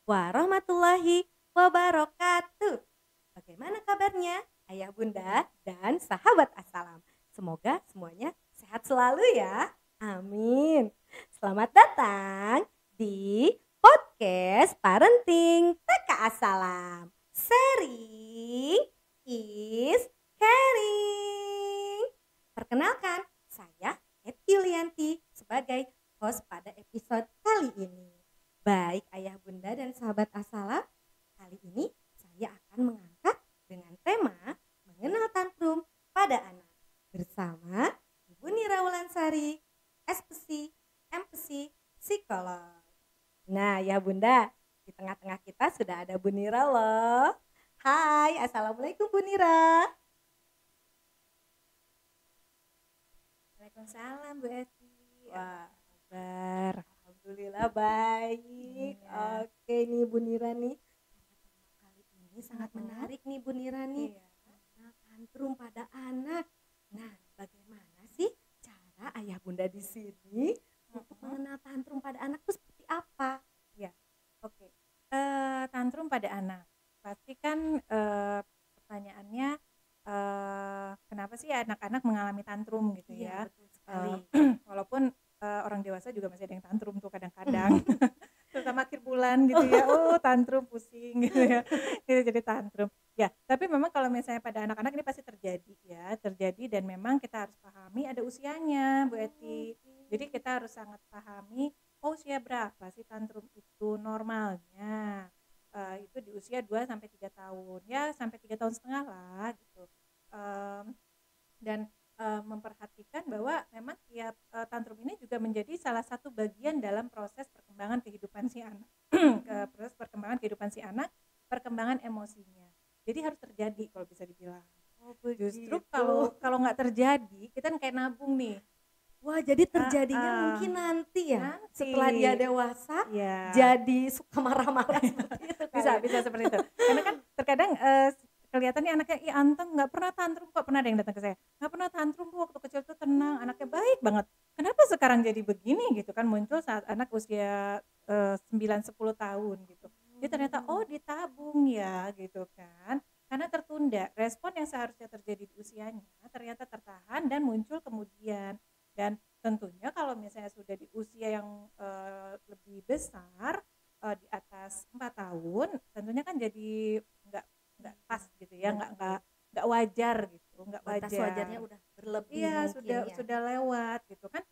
warahmatullahi wabarakatuh. Bagaimana kabarnya ayah bunda dan sahabat assalam? Semoga semuanya sehat selalu ya. Amin. Selamat datang di podcast Parenting TK Assalam. Sharing is caring. Perkenalkan, saya Eti Yulianti sebagai host pada episode kali ini. Baik ayah bunda dan sahabat assalam, kali ini saya akan mengangkat dengan tema mengenal tantrum pada anak bersama Ibu Nira Wulansari, SPC, MPC, psikolog. Nah ya bunda, di tengah-tengah kita sudah ada Bu Nira loh. Hai, assalamualaikum Bu Nira. Waalaikumsalam Bu Eti. Wah, Kabar. alhamdulillah baik. Iya. Oke nih Bu Nira nih. Tema kali ini sangat menarik nih Bu Nira nih. Iya. Mengenal tantrum pada anak. Nah, bagaimana sih cara ayah bunda di sini untuk mengenal tantrum pada anak itu seperti apa? Oke. Tantrum pada anak. Pasti kan pertanyaannya kenapa sih anak-anak mengalami tantrum gitu ya? Betul sekali. Walaupun orang dewasa juga masih ada yang tantrum tuh kadang-kadang. Terutama akhir bulan gitu ya. Oh, tantrum pusing gitu ya. Gitu jadi tantrum. Ya, tapi memang kalau misalnya pada anak-anak ini pasti terjadi ya, terjadi dan memang kita harus pahami ada usianya, Bu Eti. Jadi kita harus sangat pahami usia berapa sih tantrum itu normalnya. Itu di usia 2 sampai 3 tahun. Ya, sampai 3 tahun setengah lah gitu. Dan memperhatikan bahwa memang tiap tantrum ini juga menjadi salah satu bagian dalam proses perkembangan kehidupan si anak. Proses perkembangan kehidupan si anak, perkembangan emosinya. Jadi harus terjadi kalau bisa dibilang. Justru kalau nggak terjadi, kita kan kayak nabung nih. Wah, jadi terjadinya mungkin nanti ya. Setelah dia dewasa, ya. jadi suka marah-marah seperti itu. Bisa seperti itu. Karena kan terkadang kelihatannya anaknya anteng, nggak pernah tantrum, kok pernah ada yang datang ke saya, nggak pernah tantrum Bu, waktu kecil tuh tenang, anaknya baik banget, kenapa sekarang jadi begini gitu kan, muncul saat anak usia 9-10 tahun gitu. Jadi ternyata ditabung ya gitu kan, karena tertunda, respon yang seharusnya terjadi di usianya ternyata tertahan dan muncul kemudian. Dan tentunya kalau misalnya sudah di usia yang lebih besar, di atas 4 tahun, tentunya kan jadi nggak pas gitu ya, nggak wajar gitu, nggak wajar. Batas wajarnya udah berlebih. Iya, mungkin sudah lewat gitu kan.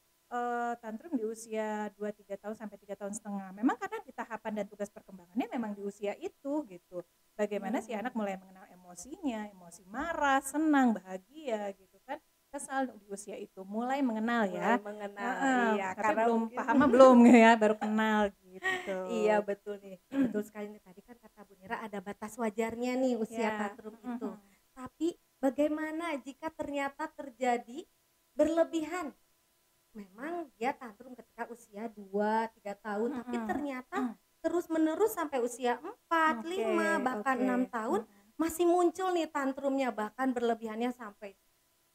Tantrum di usia 2-3 tahun sampai 3 tahun setengah. Memang karena di tahapan dan tugas perkembangannya memang di usia itu gitu. Bagaimana si anak mulai mengenal emosinya, emosi marah, senang, bahagia gitu kan. Kesal di usia itu mulai mengenal ya. Iya, tapi karena belum mungkin paham belum ya, baru kenal gitu. Iya betul nih, betul sekali nih, tadi kan kata Bu Nira ada batas wajarnya nih usia tantrum itu. Tapi bagaimana jika ternyata terjadi berlebihan? Memang dia tantrum ketika usia 2-3 tahun, tapi ternyata terus menerus sampai usia 4, 5, bahkan 6 tahun masih muncul nih tantrumnya, bahkan berlebihannya sampai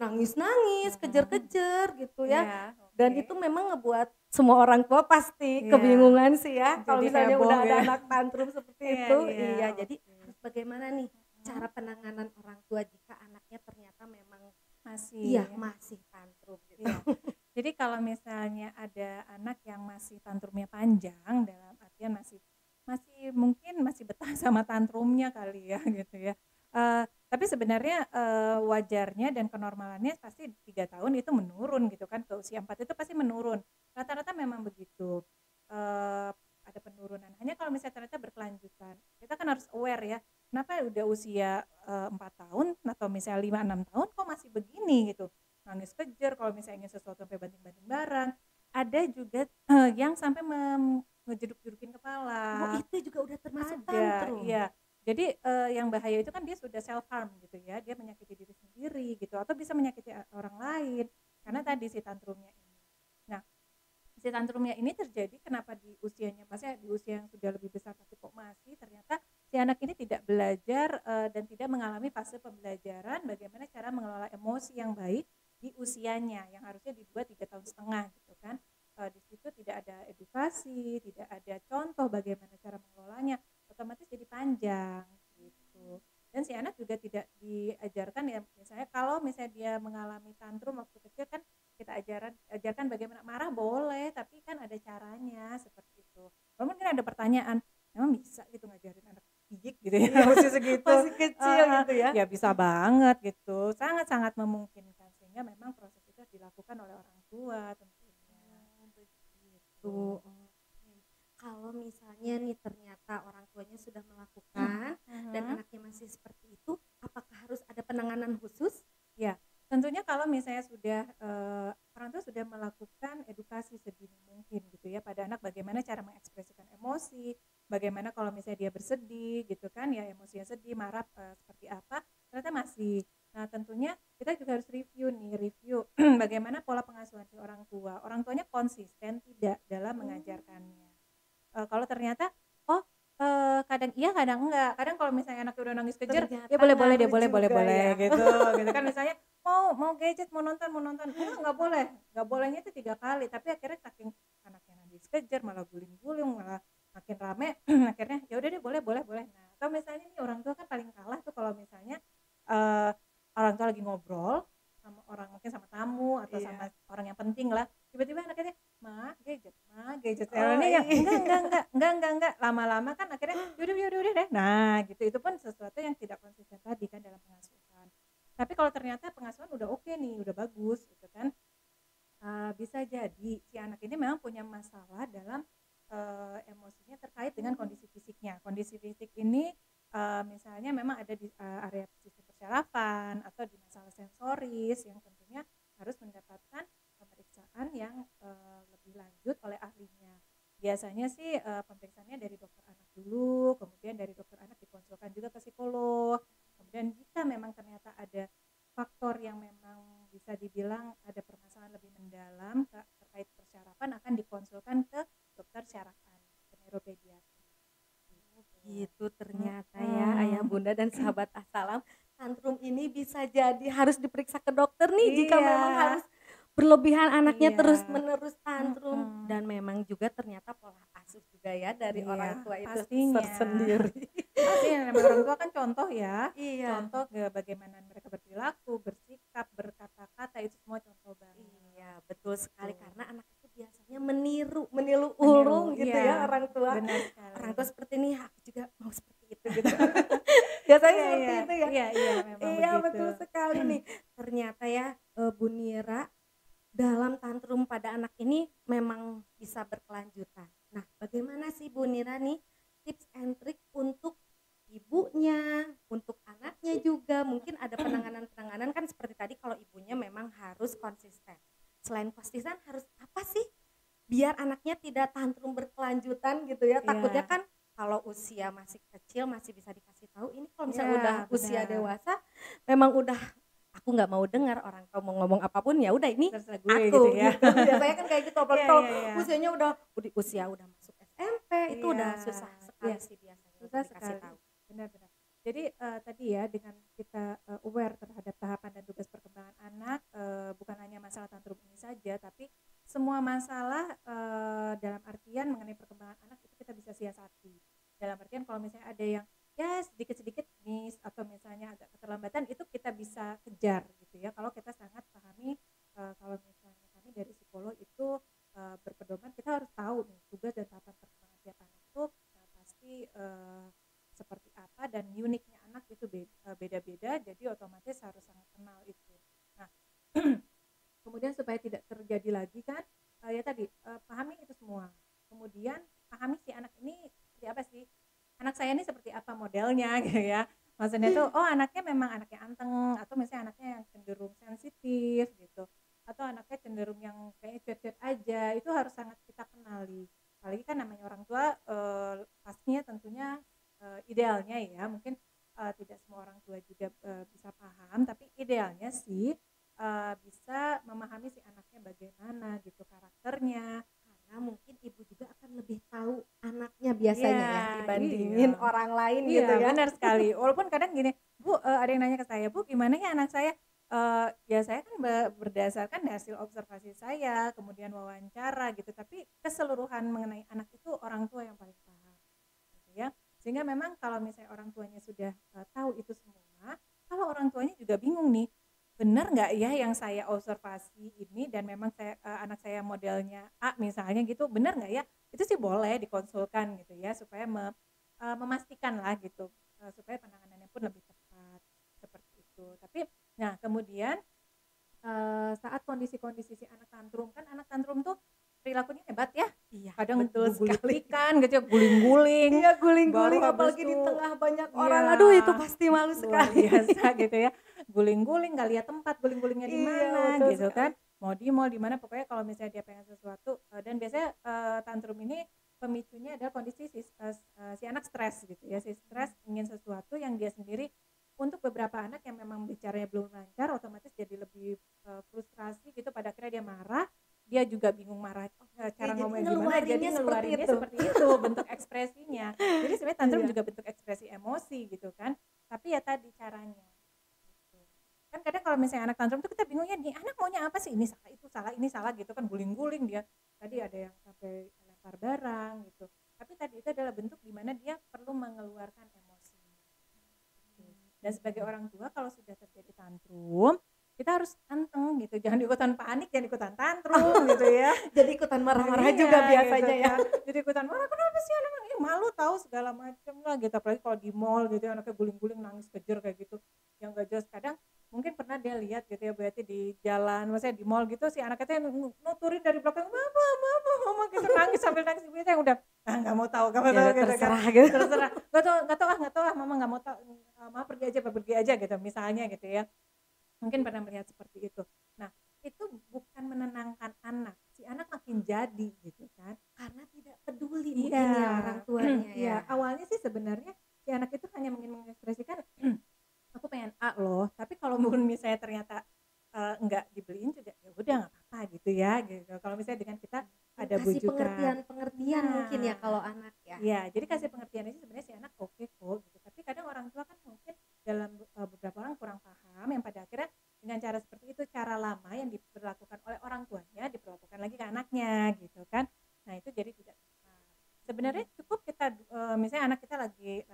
nangis-nangis, kejar-kejar gitu ya. Dan itu memang ngebuat semua orang tua pasti kebingungan sih ya, kalau misalnya udah ada anak tantrum seperti itu. Iya, jadi harus bagaimana nih cara penanganan orang tua jika anaknya ternyata memang masih tantrum gitu. Jadi kalau misalnya ada anak yang masih tantrumnya panjang, dalam artian masih mungkin masih betah sama tantrumnya kali ya gitu ya. Tapi sebenarnya wajarnya dan kenormalannya pasti 3 tahun itu menurun gitu kan, ke usia 4 itu pasti menurun. Rata-rata memang begitu. Ada penurunan. Hanya kalau misalnya ternyata berkelanjutan. Kita kan harus aware ya. Kenapa udah usia 4 tahun atau misalnya 5-6 tahun kok masih begini gitu. Nangis kejar kalau misalnya ingin sesuatu sampai banting-banting barang. Ada juga yang sampai ngejeduk-jedukin kepala. Itu juga udah termasuk tantrum. Iya. Jadi yang bahaya itu kan dia sudah self harm gitu ya, dia menyakiti diri sendiri gitu, atau bisa menyakiti orang lain karena tadi si tantrumnya ini. Nah, si tantrumnya ini terjadi kenapa di usianya, maksudnya di usia yang sudah lebih besar tapi kok masih, ternyata si anak ini tidak belajar dan tidak mengalami fase pembelajaran bagaimana cara mengelola emosi yang baik di usianya yang harusnya di 2-3 tahun setengah gitu kan. Di situ tidak ada edukasi, tidak ada contoh bagaimana cara mengelolanya. otomatis jadi panjang gitu. Dan si anak juga tidak diajarkan ya, misalnya kalau misalnya dia mengalami tantrum waktu kecil kan kita ajarkan bagaimana marah boleh, tapi kan ada caranya seperti itu. Kalau mungkin ada pertanyaan, emang bisa gitu ngajarin anak gigik gitu ya, Iya, usia segitu? masih kecil gitu ya. Ya bisa banget gitu, sangat-sangat memungkinkan sehingga memang proses itu harus dilakukan oleh orang tua tentunya. Oh, begitu. Oke. Kalau misalnya nih ternyata orang tuanya sudah melakukan dan Mhm. anaknya masih seperti itu, apakah harus ada penanganan khusus? Ya, tentunya kalau misalnya sudah, orang tua sudah melakukan edukasi sedini mungkin gitu ya pada anak bagaimana cara mengekspresikan emosi, bagaimana kalau misalnya dia bersedih gitu kan ya emosinya sedih, marah, seperti apa, ternyata masih. Nah tentunya kita juga harus review bagaimana pola pengasuhan si orang tua. Orang tuanya konsisten tidak dalam mengajarkannya. Kalau ternyata, oh, kadang iya kadang enggak, kadang kalau misalnya anaknya udah nangis kejer, ya Ternyata boleh boleh deh, ngaruh boleh boleh juga boleh ya. gitu gitu kan misalnya mau gadget, mau nonton, enggak boleh, nggak bolehnya itu 3 kali, tapi akhirnya saking anaknya nangis kejer, malah guling-guling, malah makin rame, akhirnya ya udah deh boleh boleh boleh. Nah, atau misalnya nih orang tua kan paling kalah tuh kalau misalnya, eee, orang tua lagi ngobrol sama orang mungkin sama tamu atau sama Iya. orang yang penting lah, tiba-tiba anaknya, "Ma, gadget." Oh, Ini yang, iya. enggak." Lama-lama kan akhirnya, ya udah deh." Nah, gitu. Itu pun sesuatu yang tidak konsisten tadi kan dalam pengasuhan. Tapi kalau ternyata pengasuhan udah oke nih, udah bagus gitu kan, bisa jadi si anak ini memang punya masalah dalam, emosinya terkait dengan kondisi fisiknya. Kondisi fisik ini, misalnya memang ada di, area sistem persyarafan atau di masalah sensoris yang tentunya harus mendapatkan pemeriksaan yang, lebih lanjut oleh ahlinya. Biasanya sih, pemeriksaannya dari dokter anak dulu, kemudian dari dokter anak dikonsulkan juga ke psikolog, kemudian jika memang ternyata ada faktor yang memang bisa dibilang ada permasalahan lebih mendalam terkait persyarafan akan dikonsulkan ke dokter syarafan, ke neuropediatri gitu. Gitu ternyata ya Ayah Mhm. Bunda dan sahabat Assalam, tantrum ini bisa jadi harus diperiksa ke dokter nih jika Iya, memang harus berlebihan anaknya iya, terus-menerus tantrum mhm, dan memang juga ternyata pola asuh juga ya dari iya orang tua itu pastinya. tersendiri. Pastinya namanya orang tua kan contoh ya, Iya. contoh bagaimana mereka berperilaku, bersikap, berkata-kata itu semua contoh banget Iya, betul sekali gitu. karena anak itu biasanya meniru Meniru, ulung gitu iya, ya orang tua. benar sekali. Orang tua seperti ini, aku juga mau seperti itu gitu. Biasanya Iya seperti iya, itu ya. iya iya memang Iya, begitu. betul sekali nih. Ternyata ya, Bu Nira, dalam tantrum pada anak ini memang bisa berkelanjutan. Nah, bagaimana sih Bu Nira nih tips and trick untuk ibunya, untuk anaknya juga? Mungkin ada penanganan-penanganan kan seperti tadi kalau ibunya memang harus konsisten. Selain konsisten harus apa sih biar anaknya tidak tantrum berkelanjutan gitu ya? Takutnya Iya, kan kalau usia masih kecil masih bisa dikasih tahu, ini kalau misalnya udah iya usia benar, dewasa memang udah aku nggak mau dengar orang tua mau ngomong apapun ya udah ini terserah gue gitu aku ya. gitu. Biasanya kan kayak gitu apalagi Iya kalau iya iya, usianya usia udah masuk SMP itu iya, udah susah iya sekali sih biasanya untuk susah dikasih sekali, tahu. benar-benar. Jadi, tadi ya dengan kita, aware terhadap tahapan dan tugas perkembangan anak, bukan hanya masalah tantrum ini saja, tapi semua masalah, dalam artian mengenai perkembangan anak itu kita bisa siasati. Dalam artian kalau misalnya ada yang, ya sedikit-sedikit miss atau misalnya agak keterlambatan itu kita bisa kejar gitu ya, kalau kita sangat pahami, kalau misalnya kami dari psikolog itu, berpedoman kita harus tahu nih tugas dan tahapan perkembangan tiap anak itu, pasti, seperti apa dan uniknya anak itu beda-beda jadi otomatis harus sangat kenal itu. Nah, kemudian supaya tidak terjadi lagi kan, ya tadi, pahami itu semua. Kemudian pahami si anak ini seperti apa sih, anak saya ini seperti apa modelnya gitu ya. Maksudnya tuh, oh anaknya memang anaknya anteng atau misalnya anaknya yang cenderung sensitif gitu, atau anaknya cenderung yang kayaknya cuek-cuek aja, itu harus sangat kita kenali. Apalagi kan namanya orang tua, pastinya tentunya, idealnya ya mungkin, tidak semua orang tua juga, bisa paham, tapi idealnya sih bisa memahami si anaknya bagaimana gitu karakternya. Karena mungkin ibu juga akan lebih tahu anaknya Iya biasanya ya iya dibandingin orang lain iya gitu ya. benar sekali. Walaupun kadang gini, "Bu, ada yang nanya ke saya, 'Bu gimana ya anak saya?' Ya saya kan berdasarkan hasil observasi saya, kemudian wawancara gitu, tapi keseluruhan mengenai anak itu orang tua yang paling paham." Gitu ya. Sehingga memang kalau misalnya orang tuanya sudah tahu itu semua, kalau orang tuanya juga bingung nih, benar nggak ya yang saya observasi ini dan memang anak saya modelnya A misalnya gitu, benar nggak ya? Itu sih boleh dikonsulkan gitu ya supaya memastikan lah gitu, supaya penanganannya pun lebih tepat seperti itu. Tapi nah kemudian saat kondisi-kondisi si anak tantrum, kan anak tantrum tuh perilakunya hebat ya, Iya, kadang betul sekali. gulit-gulitan gitu ya, guling-guling, Iya, baru guling-guling habis apalagi itu di tengah banyak orang. iya, Aduh, itu pasti malu luar sekali. biasa gitu ya, guling-guling nggak lihat tempat, guling-gulingnya di Iya, mana betul gitu sekali. kan, mau di mall di mana, pokoknya kalau misalnya dia pengen sesuatu dan biasanya tantrum ini pemicunya adalah kondisi si anak stres gitu ya, si stres ingin sesuatu yang dia sendiri. Untuk beberapa anak yang memang bicaranya belum lancar, otomatis jadi lebih frustrasi gitu, pada akhirnya dia marah, dia juga bingung marah cara Jadi ngomongnya gimana, jadi ngeluarinnya seperti ngeluarinnya itu. seperti itu bentuk ekspresinya. Jadi sebenarnya tantrum Iya. juga bentuk ekspresi emosi gitu kan, tapi ya tadi caranya gitu. Kan kadang kalau misalnya anak tantrum tuh kita bingungnya, nih anak maunya apa sih, ini salah ini salah gitu kan, guling-guling dia, tadi ada yang sampai lempar barang gitu, tapi tadi itu adalah bentuk dimana dia perlu mengeluarkan emosi. Dan sebagai orang tua kalau sudah terjadi tantrum, kita harus anteng gitu, jangan ikutan panik, jangan ikutan tantrum gitu ya. Jadi ikutan marah-marah Iya, juga gitu biasanya ya. kan. Jadi ikutan marah, kenapa sih anak malu tahu segala macam lah gitu, apalagi kalau di mall gitu anaknya guling-guling nangis kejer kayak gitu, yang gak jelas. Kadang mungkin pernah dia lihat gitu ya, berarti di jalan, maksudnya di mall gitu, si anaknya nuturin dari belakang, mama gitu, nangis sambil nangis, ibunya yang udah nggak mau tahu Ya udah gitu terserah kan, gitu. terserah, nggak tahu mama nggak mau tahu, mama pergi aja gitu misalnya gitu ya, mungkin pernah melihat seperti itu. Nah itu bukan menenangkan anak, si anak makin jadi gitu kan, Karena tidak peduli iya mungkin ya orang tuanya iya, ya. awalnya sih sebenarnya si anak itu hanya ingin mengekspresikan aku pengen A loh, tapi kalau misalnya ternyata enggak dibeliin juga ya udah nggak apa-apa gitu ya gitu. Kalau misalnya dengan kita ada Kasih bujukan, pengertian mungkin ya nah kalau anak ya. iya, jadi kasih pengertian aja sebenarnya si anak oke kok gitu. Tapi kadang orang tua kan mungkin dalam beberapa orang kurang paham, yang pada akhirnya dengan cara seperti itu, cara lama yang diperlakukan oleh orang tuanya diperlakukan lagi ke anaknya gitu kan. Nah itu jadi tidak tepat. Sebenarnya cukup kita misalnya anak kita lagi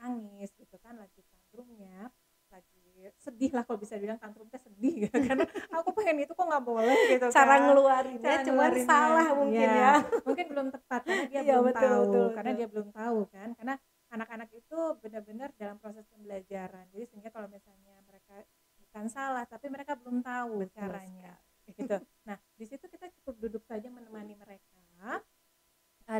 nangis gitu kan, lagi tantrumnya, lagi sedih lah, kalau bisa bilang tantrumnya sedih gitu karena aku pengen itu kok nggak boleh gitu Cara kan. ngeluarinnya Cara cuman ngeluarinnya, salah mungkin iya, ya. mungkin belum tepat karena dia Iya, belum betul, tahu, betul, karena betul. dia belum tahu kan, karena anak-anak itu benar-benar dalam proses pembelajaran, jadi sehingga kalau misalnya mereka bukan salah tapi mereka belum tahu Betul caranya gitu. Nah di situ kita cukup duduk saja menemani mereka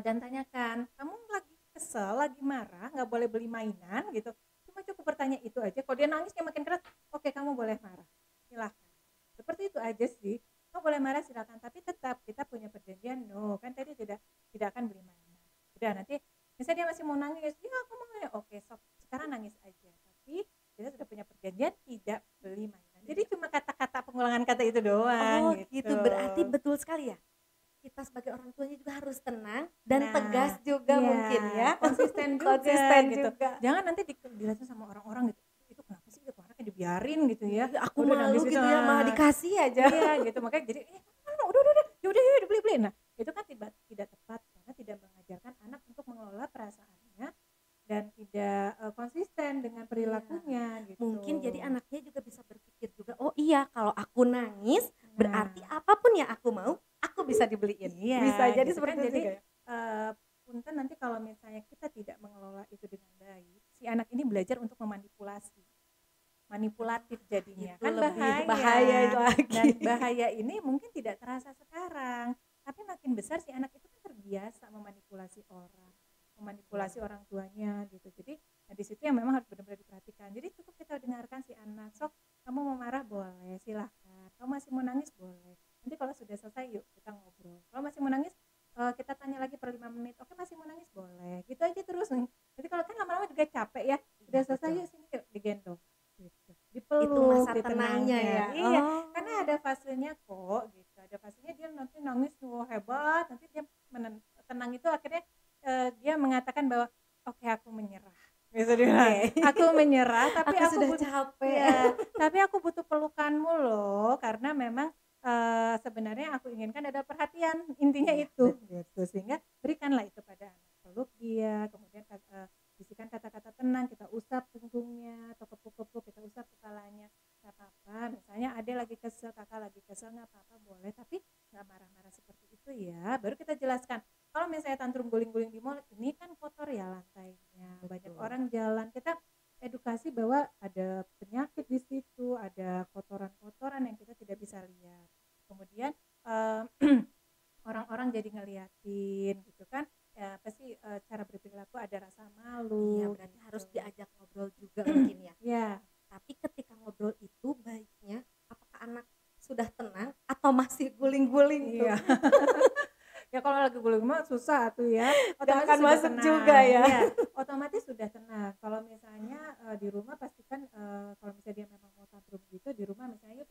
dan tanyakan, kamu lagi kesel, lagi marah, nggak boleh beli mainan gitu, cuma cukup bertanya itu aja. Kalau dia nangisnya makin keras, oke kamu boleh marah, silahkan, seperti itu aja sih. Kamu boleh marah silakan, tapi tetap kita punya perjanjian, no kan tadi tidak akan beli mainan. Udah, nanti misalnya dia masih mau nangis, ya aku mau nangis, oke sok sekarang nangis aja, tapi kita sudah punya perjanjian tidak beli mainan. Jadi cuma kata-kata, pengulangan kata itu doang Oh gitu, berarti betul sekali ya. Kita sebagai orang tuanya juga harus tenang dan Nah, tegas juga iya, mungkin ya. konsisten juga Konsisten gitu. juga. Jangan nanti dilihatin sama orang-orang gitu, itu kenapa sih itu anaknya dibiarin gitu ya, Iya, aku udah malu nangis gitu ya, malah dikasih aja. iya gitu, makanya jadi udah yaudah dibeli. Nah itu kan tidak tepat karena tidak mengajarkan anak untuk mengelola perasaannya dan tidak konsisten dengan perilakunya gitu. Mungkin jadi anaknya juga bisa berpikir juga, oh iya kalau aku nangis berarti Nah, apapun yang aku mau aku bisa dibeliin. iya, Bisa jadi gitu seperti kan. itu Jadi juga ya. punten nanti kalau misalnya kita tidak mengelola itu dengan baik, si anak ini belajar untuk manipulatif jadinya, Itu kan lebih bahaya. bahaya itu lagi. Dan bahaya ini mungkin tidak terasa sekarang, tapi makin besar si anak itu kan terbiasa memanipulasi orang tuanya gitu. Jadi di situ yang memang harus benar-benar diperhatikan. Jadi cukup kita dengarkan si anak, sok kamu mau marah boleh, silahkan, kamu masih mau nangis boleh, nanti kalau sudah selesai yuk kita ngobrol. Kalau masih mau nangis kita tanya lagi per 5 menit, oke masih mau nangis boleh, gitu aja terus. Jadi kalau kan lama-lama juga capek ya, udah selesai yuk sini yuk digendong gitu, dipeluk, Itu masa ditenangin. tenangnya ya. Iya, karena ada fasenya kok gitu, ada fasenya dia nanti nangis hebat, nanti dia tenang itu akhirnya dia mengatakan bahwa oke aku menyerah, bisa dibilang aku menyerah, tapi Aku aku sudah butuh capek. ya, tapi aku butuh pelukanmu loh, karena memang sebenarnya aku inginkan ada perhatian, intinya Iya, itu gitu. Sehingga berikanlah itu pada anak, peluk dia, kemudian di misalnya adek lagi kesel, kakak lagi kesel, nggak apa-apa boleh, tapi nggak marah-marah seperti itu ya. Baru kita jelaskan. Kalau misalnya tantrum guling-guling di mall, ini kan kotor ya lantainya, banyak Betul. orang jalan, kita edukasi bahwa ada penyakit di situ, ada kotoran-kotoran yang kita tidak bisa lihat. Kemudian eh, orang-orang jadi ngeliatin gitu kan, ya pasti cara berperilaku ada rasa Iya, malu berarti harus gitu. diajak ngobrol juga mungkin ya. Ya, Tapi ketika ngobrol itu baiknya apakah anak sudah tenang atau masih guling-guling tuh? iya. Ya kalau lagi guling mah susah tuh ya, Gak otomatis akan sudah masuk tenang. juga ya. Iya, otomatis sudah tenang. Kalau misalnya di rumah pastikan kalau misalnya dia memang mau tantrum gitu di rumah, misalnya yuk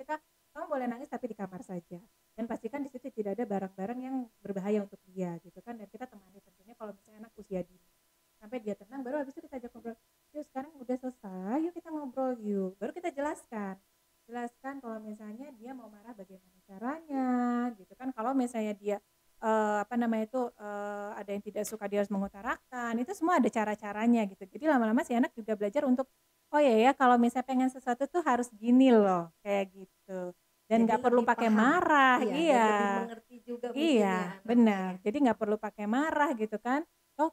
kamu boleh nangis tapi di kamar saja, dan pastikan di situ tidak ada barang-barang yang berbahaya untuk dia gitu kan, dan kita temani tentunya kalau misalnya anak usia dini sampai dia tenang, baru habis itu kita ajak ngobrol, yuk sekarang udah selesai, yuk kita ngobrol yuk, baru kita jelaskan kalau misalnya dia mau marah bagaimana caranya gitu kan. Kalau misalnya dia apa namanya itu ada yang tidak suka, dia harus mengutarakan, itu semua ada cara-caranya gitu. Jadi lama-lama si anak juga belajar untuk oh ya kalau misalnya pengen sesuatu tuh harus gini loh kayak gitu, dan Jadi nggak perlu lebih pakai paham. marah. Iya, dan Iya, lebih mengerti juga mungkin ya iya anaknya benar, ya. jadi nggak perlu pakai marah gitu kan. Toh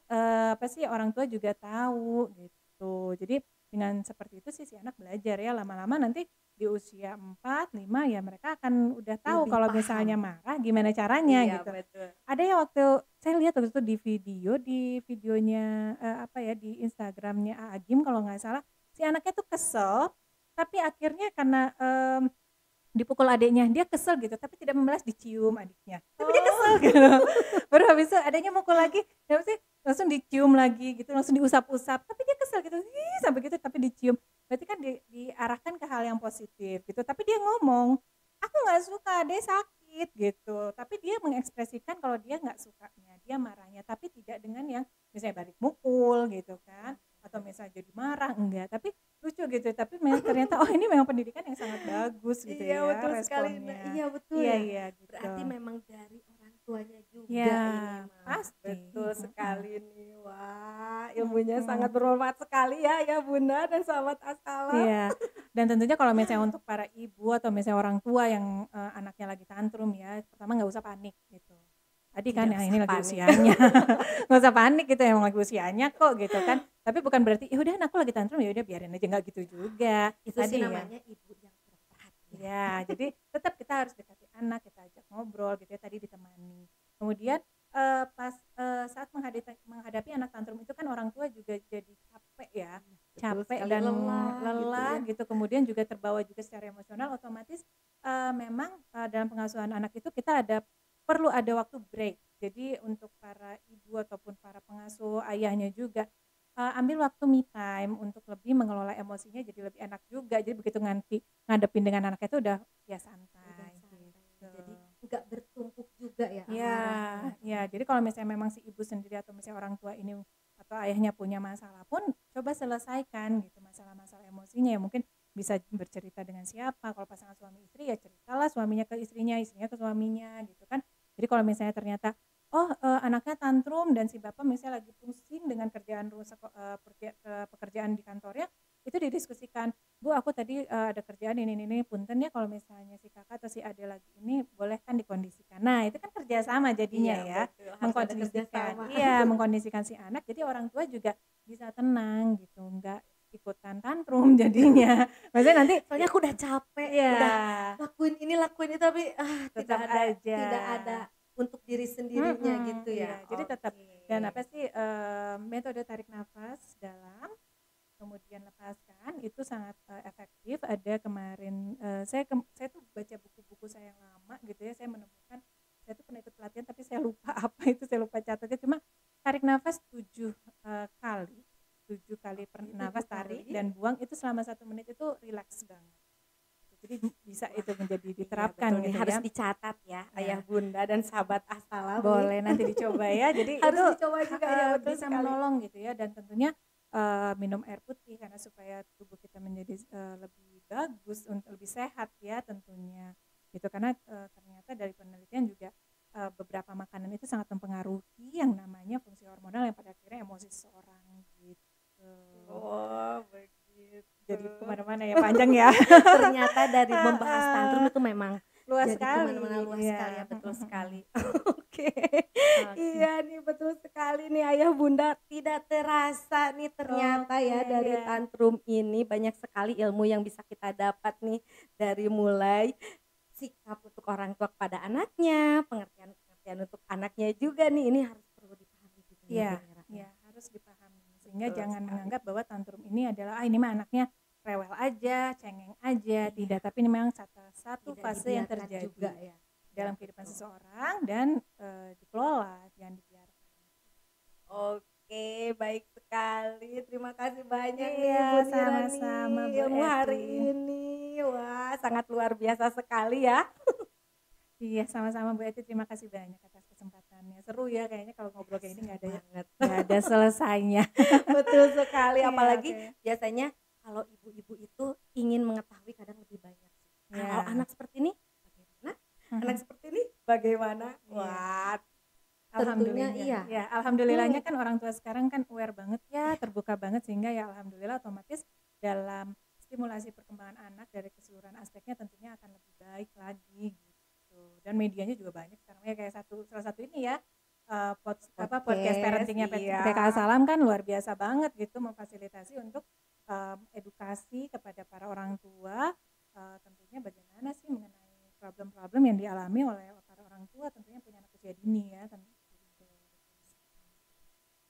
apa sih, orang tua juga tahu gitu. Jadi dengan seperti itu sih si anak belajar ya, lama-lama nanti di usia 4, 5 ya mereka akan udah tahu Lebih kalau paham. misalnya marah gimana caranya Iya, gitu. betul. Ada ya waktu saya lihat waktu itu di videonya apa ya, di Instagramnya Agim kalau nggak salah, si anaknya tuh kesel, tapi akhirnya karena dipukul adiknya, dia kesel gitu, tapi tidak membalas, dicium adiknya. Tapi dia kesel Oh, gitu. Baru habis itu adiknya mukul lagi, habis itu langsung dicium lagi gitu, langsung diusap-usap, tapi dia kesel gitu, "Ih," sampai gitu tapi dicium. Berarti kan diarahkan ke hal yang positif gitu, tapi dia ngomong, "Aku nggak suka, Adek sakit," gitu. Tapi dia mengekspresikan kalau dia nggak sukanya, dia marahnya, tapi tidak dengan yang misalnya balik mukul gitu kan, atau misalnya jadi marah, enggak, tapi lucu gitu, tapi ternyata oh ini memang pendidikan yang sangat bagus gitu iya ya betul sekali. Nah, responnya. iya betul Iya ya. iya gitu. Berarti memang dari orang tuanya Ya juga ini mah. pasti. Betul sekali nih. Wah, ilmunya sangat Mm-mm. bermanfaat sekali ya Bunda dan sahabat Asalam. Iya, dan tentunya kalau misalnya untuk para ibu atau misalnya orang tua yang anaknya lagi tantrum ya, pertama nggak usah panik gitu. Tadi kan Tidak ya usah ini lagi panik. usianya, nggak usah panik gitu, emang lagi usianya kok gitu kan. Tapi bukan berarti ya udah anakku lagi tantrum ya udah biarin aja, nggak gitu juga. Itu sih Tadi ya. namanya ibu yang kurang perhatian. Ya, jadi tetap kita harus dekati anak, kita ajak ngobrol gitu ya, tadi ditemani. Kemudian pas saat menghadapi anak tantrum itu kan orang tua juga jadi capek ya, Betul capek sekali, dan lelah gitu lelah ya. gitu. Kemudian juga terbawa juga secara emosional, otomatis memang dalam pengasuhan anak itu kita perlu ada waktu break. Jadi untuk para ibu ataupun para pengasuh, ayahnya juga ambil waktu me time untuk lebih mengelola emosinya jadi lebih enak juga. Jadi begitu ngadepin dengan anaknya itu udah ya Udah santai santai. gitu. Jadi nggak bertumpuk juga ya Ya, amarahnya. ya. Jadi kalau misalnya memang si ibu sendiri atau misalnya orang tua ini atau ayahnya punya masalah pun coba selesaikan gitu masalah-masalah emosinya ya, mungkin bisa bercerita dengan siapa. Kalau pasangan suami istri ya ceritalah suaminya ke istrinya, istrinya ke suaminya gitu kan. Jadi kalau misalnya ternyata anaknya tantrum dan si bapak misalnya lagi pusing dengan kerjaan pekerjaan di kantornya, itu didiskusikan. Bu, aku tadi ada kerjaan ini, punten ya kalau misalnya si kakak atau si ade lagi ini boleh kan dikondisikan. Nah itu kan kerjasama jadinya Iya ya, betul, harus ada mengkondisikan. kerjasama. Iya, mengkondisikan si anak. Jadi orang tua juga bisa tenang gitu, nggak ikutan tantrum jadinya. Maksudnya nanti, Soalnya aku udah capek, iya udah lakuin ini lakuin itu tapi tetap aja. tidak ada untuk diri sendirinya gitu ya. Iya, jadi tetap. Dan apa sih metode tarik nafas dalam, kemudian lepaskan itu sangat efektif. Ada kemarin saya tuh baca buku-buku saya yang lama gitu ya, saya menemukan, saya tuh pernah ikut pelatihan tapi saya lupa apa itu, saya lupa catatnya, cuma tarik nafas 7 kali, 7 kali nafas, 7 kali. tarik dan buang itu selama 1 menit, itu rileks banget. Jadi bisa itu menjadi Iya, diterapkan betul nih, gitu harus ya. dicatat ya, Ya. ayah bunda dan sahabat Asalam Boleh nih. nanti dicoba ya. Jadi Harus itu dicoba juga ya, betul bisa sekali. menolong gitu ya, dan tentunya minum air putih karena supaya tubuh kita menjadi lebih bagus, untuk lebih sehat ya tentunya. Gitu karena ternyata dari penelitian juga beberapa makanan itu sangat mempengaruhi yang namanya fungsi hormonal yang pada akhirnya emosi seseorang gitu. Oh begitu. Jadi kemana-mana ya, panjang ya. Ternyata dari membahas tantrum itu memang Luas jadi sekali. kemana-mana luas Iya. sekali ya, betul sekali. Oke. Oke. Iya nih betul sekali nih Ayah Bunda, tidak terasa nih ternyata ya Oke, dari ya. tantrum ini banyak sekali ilmu yang bisa kita dapat nih, dari mulai sikap untuk orang tua kepada anaknya, pengertian-pengertian untuk anaknya juga nih, ini harus perlu dipahami juga ya Iya, Bu Mira ya. iya harus dipahami. Sehingga Betul jangan sekali. menganggap bahwa tantrum ini adalah ini mah anaknya rewel aja, cengeng aja, Iya. tidak. Tapi ini memang satu Tidak fase yang dibiarkan terjadi juga ya. dalam Ya, kehidupan betul. seseorang dan dikelola, jangan dibiarkan. Oke, baik sekali. Terima kasih banyak nih Iya, Bu Nira sama-sama nih Bu ilmu hari Eti. ini. Wah, sangat luar biasa sekali ya. Iya, sama-sama Bu Eti. Terima kasih banyak atas kesempatannya. Seru ya kayaknya kalau ngobrol kayak ini Seru nggak ada banget. nggak ada selesainya. Betul sekali. Iya, Apalagi oke. biasanya kalau ibu-ibu itu ingin mengetahui kadang lebih banyak. Kalau Ya. anak seperti ini bagaimana? Anak Mhm. seperti ini bagaimana? Iya. Wah, tentunya Alhamdulillah. iya. Ya, alhamdulillahnya kan orang tua sekarang kan aware banget ya, terbuka banget sehingga ya alhamdulillah otomatis dalam stimulasi perkembangan anak dari keseluruhan aspeknya tentunya akan lebih baik lagi gitu. Dan medianya juga banyak sekarang ya kayak salah satu ini ya podcast Podcast, parentingnya iya. PK Salam kan luar biasa banget gitu memfasilitasi untuk edukasi kepada para orang tua tentunya bagaimana sih mengenai problem-problem yang dialami oleh para orang tua tentunya punya anak usia dini ya.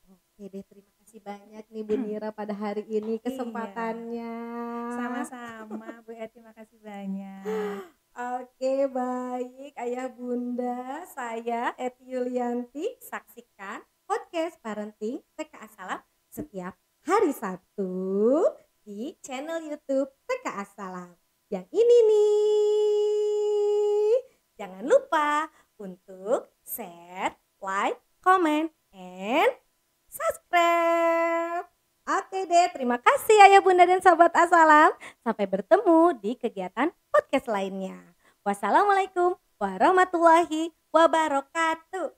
Oke deh, terima kasih banyak nih Bu Nira pada hari ini Iya. kesempatannya. Sama-sama Bu Eti, makasih banyak. Oke, baik Ayah Bunda, saya Eti Yulianti. Saksikan podcast parenting TKA Salam setiap hari Sabtu di channel YouTube TKA Salam. Yang ini nih, jangan lupa untuk share, like, comment, and subscribe. Oke deh, terima kasih Ayah Bunda dan Sobat Asalam. Sampai bertemu di kegiatan podcast lainnya. Wassalamualaikum warahmatullahi wabarakatuh.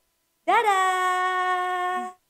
Dadah.